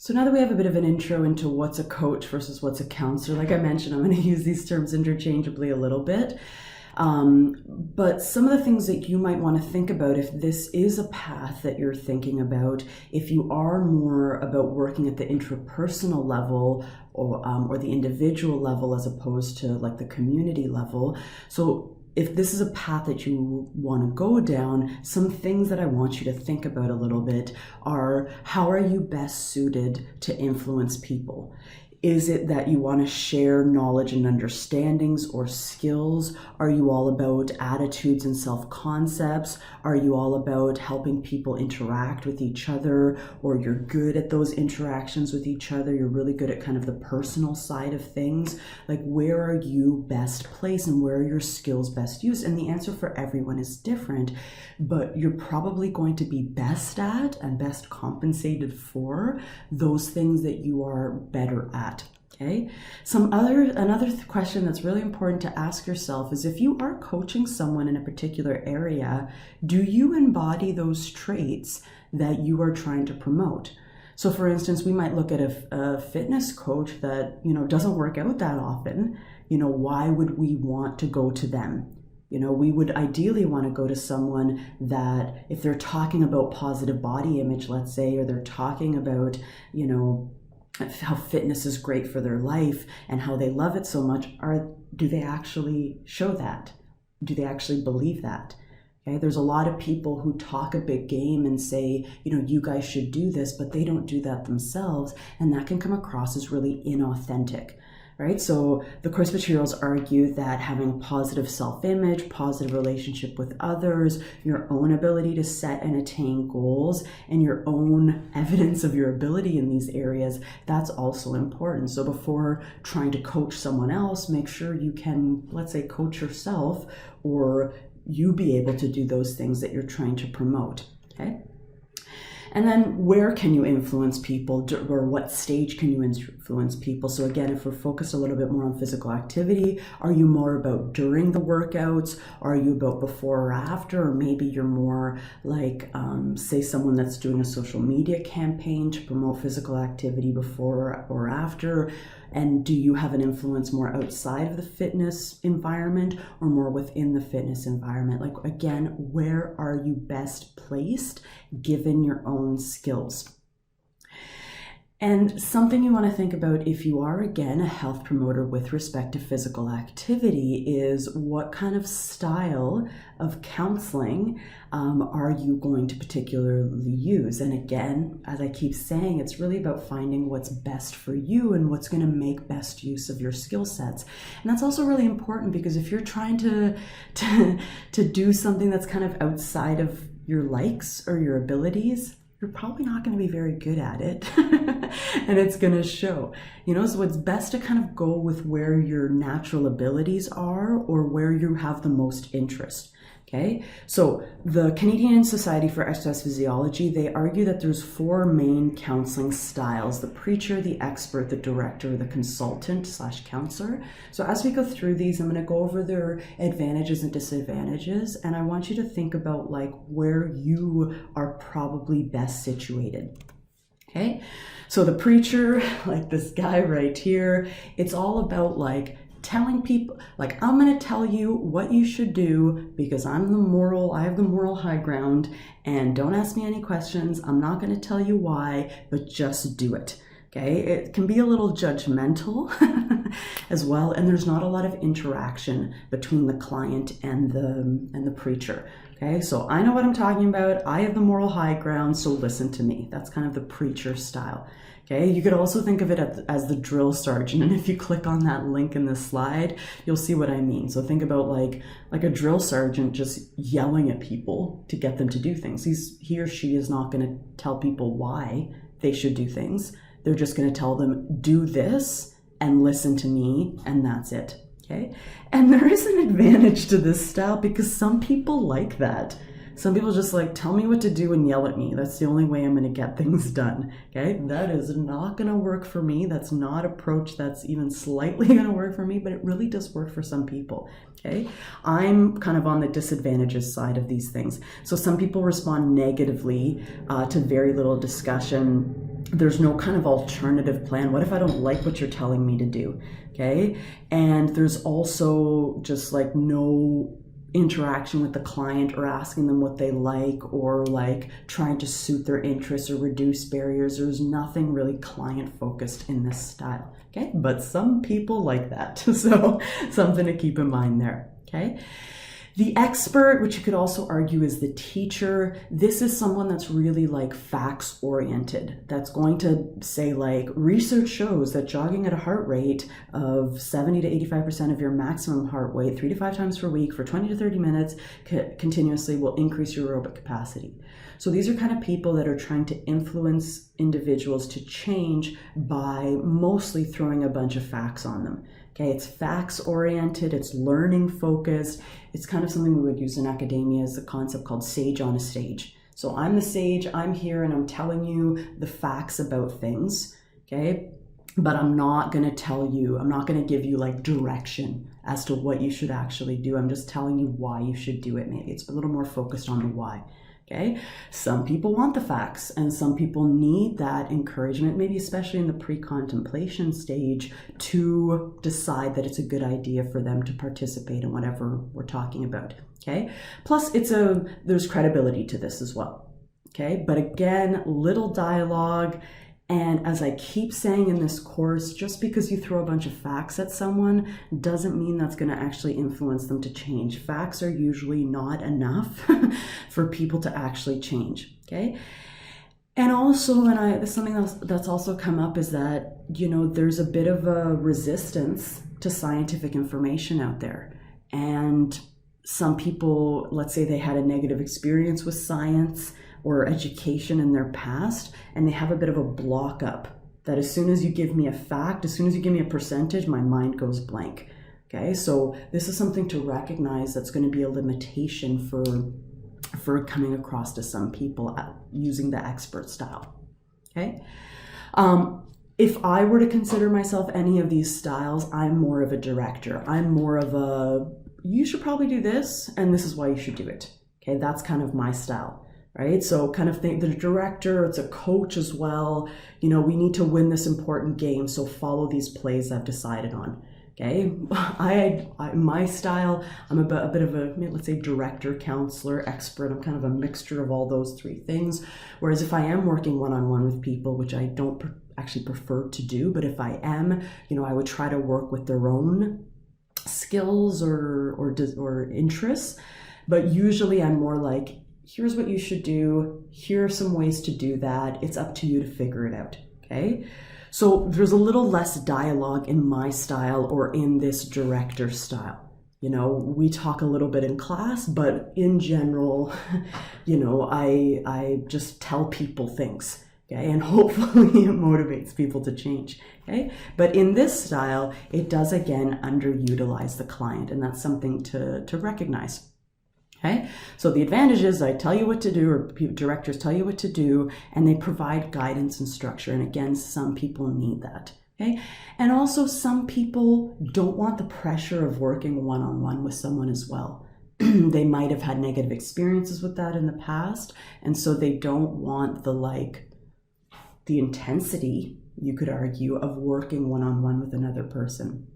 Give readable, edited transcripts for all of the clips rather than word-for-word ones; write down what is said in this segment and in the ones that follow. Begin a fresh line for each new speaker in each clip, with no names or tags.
So now that we have a bit of an intro into what's a coach versus what's a counselor, like I mentioned, I'm going to use these terms interchangeably a little bit. But some of the things that you might want to think about if this is a path that you're thinking about, if you are more about working at the intrapersonal level or the individual level as opposed to like the community level. So if this is a path that you want to go down, some things that I want you to think about a little bit are, how are you best suited to influence people? Is it that you want to share knowledge and understandings or skills? Are you all about attitudes and self-concepts? Are you all about helping people interact with each other, or you're good at those interactions with each other? You're really good at kind of the personal side of things. Like, where are you best placed and where are your skills best used? And the answer for everyone is different, but you're probably going to be best at and best compensated for those things that you are better at. Okay. Another question that's really important to ask yourself is, if you are coaching someone in a particular area, do you embody those traits that you are trying to promote? So for instance, we might look at a fitness coach that, doesn't work out that often. Why would we want to go to them? We would ideally want to go to someone that, if they're talking about positive body image, let's say, or they're talking about, how fitness is great for their life and how they love it so much, do they actually show that? Do they actually believe that? Okay, there's a lot of people who talk a big game and say, you guys should do this, but they don't do that themselves, and that can come across as really inauthentic. Right? So the course materials argue that having a positive self-image, positive relationship with others, your own ability to set and attain goals, and your own evidence of your ability in these areas, that's also important. So before trying to coach someone else, make sure you can, let's say, coach yourself, or you be able to do those things that you're trying to promote. Okay? And then, where can you influence people, or what stage can you influence people? So again, if we're focused a little bit more on physical activity, are you more about during the workouts? Are you about before or after? Or maybe you're more like, say, someone that's doing a social media campaign to promote physical activity before or after. And do you have an influence more outside of the fitness environment or more within the fitness environment? Like, again, where are you best placed given your own skills? And something you want to think about if you are, again, a health promoter with respect to physical activity is, what kind of style of counseling are you going to particularly use? And again, as I keep saying, it's really about finding what's best for you and what's going to make best use of your skill sets. And that's also really important, because if you're trying to do something that's kind of outside of your likes or your abilities, you're probably not going to be very good at it. And it's going to show, so it's best to kind of go with where your natural abilities are or where you have the most interest. Okay, so the Canadian Society for Exercise Physiology, they argue that there's 4 main counseling styles: the preacher, the expert, the director, the consultant / counselor. So as we go through these, I'm going to go over their advantages and disadvantages, and I want you to think about like where you are probably best situated. Okay, so the preacher, like this guy right here, it's all about like telling people, like, I'm going to tell you what you should do because I have the moral high ground, and don't ask me any questions. I'm not going to tell you why, but just do it. Okay, it can be a little judgmental as well, and there's not a lot of interaction between the client and the preacher. Okay, so I know what I'm talking about. I have the moral high ground, so listen to me. That's kind of the preacher style. Okay, you could also think of it as the drill sergeant, and if you click on that link in the slide, you'll see what I mean. So think about like a drill sergeant just yelling at people to get them to do things. He or she is not going to tell people why they should do things. They're just going to tell them, do this and listen to me, and that's it. Okay, and there is an advantage to this style because some people like that. Some people just like, tell me what to do and yell at me. That's the only way I'm going to get things done. Okay, that is not going to work for me. That's not an approach that's even slightly going to work for me, but it really does work for some people. Okay, I'm kind of on the disadvantages side of these things. So some people respond negatively to very little discussion There's no kind of alternative plan. What if I don't like what you're telling me to do? Okay. And there's also just like no interaction with the client or asking them what they like or like trying to suit their interests or reduce barriers. There's nothing really client focused in this style. Okay. But some people like that. So something to keep in mind there. Okay. The expert, which you could also argue is the teacher, this is someone that's really like facts oriented. That's going to say like, research shows that jogging at a heart rate of 70 to 85% of your maximum heart rate 3 to 5 times per week for 20 to 30 minutes continuously will increase your aerobic capacity. So these are kind of people that are trying to influence individuals to change by mostly throwing a bunch of facts on them. Okay, it's facts oriented, it's learning focused. It's kind of something we would use in academia as a concept called sage on a stage. So I'm the sage, I'm here and I'm telling you the facts about things, okay? But I'm not gonna tell you, I'm not gonna give you like direction as to what you should actually do. I'm just telling you why you should do it. Maybe it's a little more focused on the why. Okay, some people want the facts and some people need that encouragement, maybe especially in the pre-contemplation stage, to decide that it's a good idea for them to participate in whatever we're talking about. Okay, plus there's credibility to this as well. Okay, but again, little dialogue. And as I keep saying in this course, just because you throw a bunch of facts at someone doesn't mean that's going to actually influence them to change. Facts are usually not enough for people to actually change, okay? And also, something that's also come up is that, you know, there's a bit of a resistance to scientific information out there. And some people, let's say they had a negative experience with science or education in their past, and they have a bit of a block up that as soon as you give me a fact, as soon as you give me a percentage, my mind goes blank. Okay, so this is something to recognize that's going to be a limitation for coming across to some people using the expert style. Okay, if I were to consider myself any of these styles, I'm more of a director. I'm more of a, you should probably do this, and this is why you should do it. Okay, that's kind of my style. Right? So kind of think the director, it's a coach as well. You know, we need to win this important game, so follow these plays I've decided on. Okay, my style, I'm a bit of a, let's say, director, counselor, expert. I'm kind of a mixture of all those three things. Whereas if I am working one-on-one with people, which I don't actually prefer to do, but if I am, you know, I would try to work with their own skills or interests. But usually I'm more like, here's what you should do. Here are some ways to do that. It's up to you to figure it out, okay? So there's a little less dialogue in my style or in this director style. You know, we talk a little bit in class, but in general, you know, I just tell people things, okay? And hopefully it motivates people to change, okay? But in this style, it does, again, underutilize the client, and that's something to recognize. Okay, so the advantage is I tell you what to do, or directors tell you what to do, and they provide guidance and structure. And again, some people need that. Okay, and also some people don't want the pressure of working one-on-one with someone as well. They might have had negative experiences with that in the past, and so they don't want the intensity, you could argue, of working one-on-one with another person.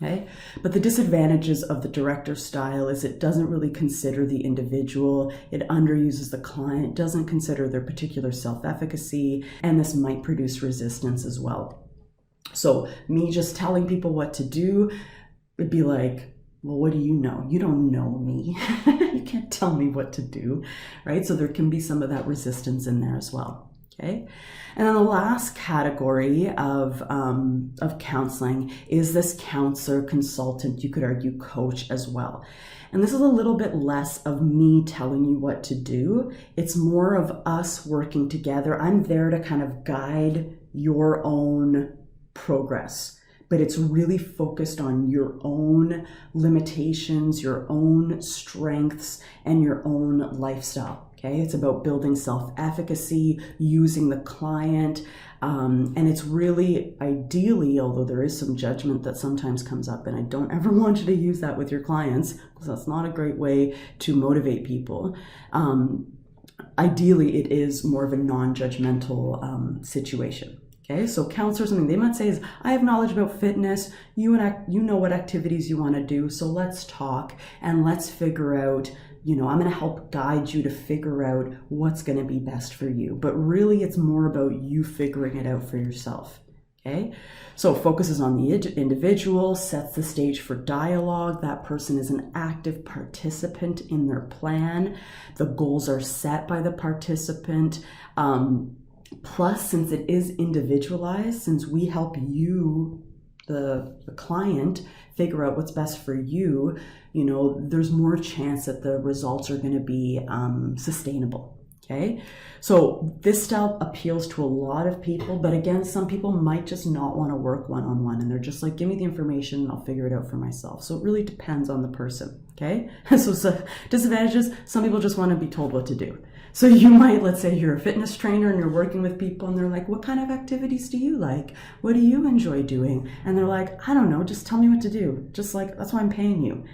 Okay, but the disadvantages of the director style is it doesn't really consider the individual, it underuses the client, doesn't consider their particular self-efficacy, and this might produce resistance as well. So me just telling people what to do would be like, well, what do you know? You don't know me. You can't tell me what to do, right? So there can be some of that resistance in there as well. Okay, and then the last category of counseling is this counselor, consultant, you could argue coach as well. And this is a little bit less of me telling you what to do. It's more of us working together. I'm there to kind of guide your own progress, but it's really focused on your own limitations, your own strengths, and your own lifestyle. Okay, it's about building self-efficacy, using the client, and it's really ideally, although there is some judgment that sometimes comes up, and I don't ever want you to use that with your clients, because that's not a great way to motivate people. ideally it is more of a non-judgmental situation. Okay, so counselors, something they might say is, I have knowledge about fitness, you know what activities you want to do, so let's talk and let's figure out, I'm going to help guide you to figure out what's going to be best for you. But really it's more about you figuring it out for yourself. Okay, so focuses on the individual, sets the stage for dialogue. That person is an active participant in their plan. The goals are set by the participant. Plus, since it is individualized, since we help you, the client, figure out what's best for you, there's more chance that the results are going to be sustainable. Okay, so this style appeals to a lot of people, but again, some people might just not want to work one-on-one, and they're just like, give me the information and I'll figure it out for myself. So it really depends on the person. Okay, so disadvantages, some people just want to be told what to do. So you might, let's say you're a fitness trainer and you're working with people and they're like, what kind of activities do you like? What do you enjoy doing? And they're like, I don't know, just tell me what to do. Just like, that's why I'm paying you.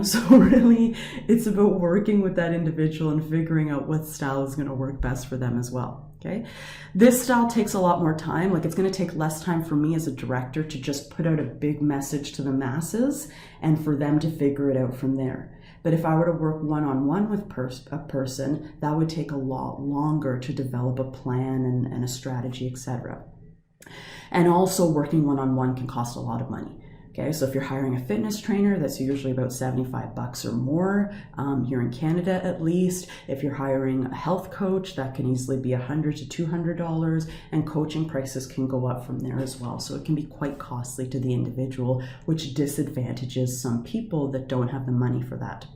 So really it's about working with that individual and figuring out what style is going to work best for them as well. Okay. This style takes a lot more time. Like, it's going to take less time for me as a director to just put out a big message to the masses and for them to figure it out from there. But if I were to work one-on-one with a person, that would take a lot longer to develop a plan and a strategy, etc. And also working one-on-one can cost a lot of money. Okay, so if you're hiring a fitness trainer, that's usually about $75 or more, here in Canada at least. If you're hiring a health coach, that can easily be $100 to $200, and coaching prices can go up from there as well. So it can be quite costly to the individual, which disadvantages some people that don't have the money for that.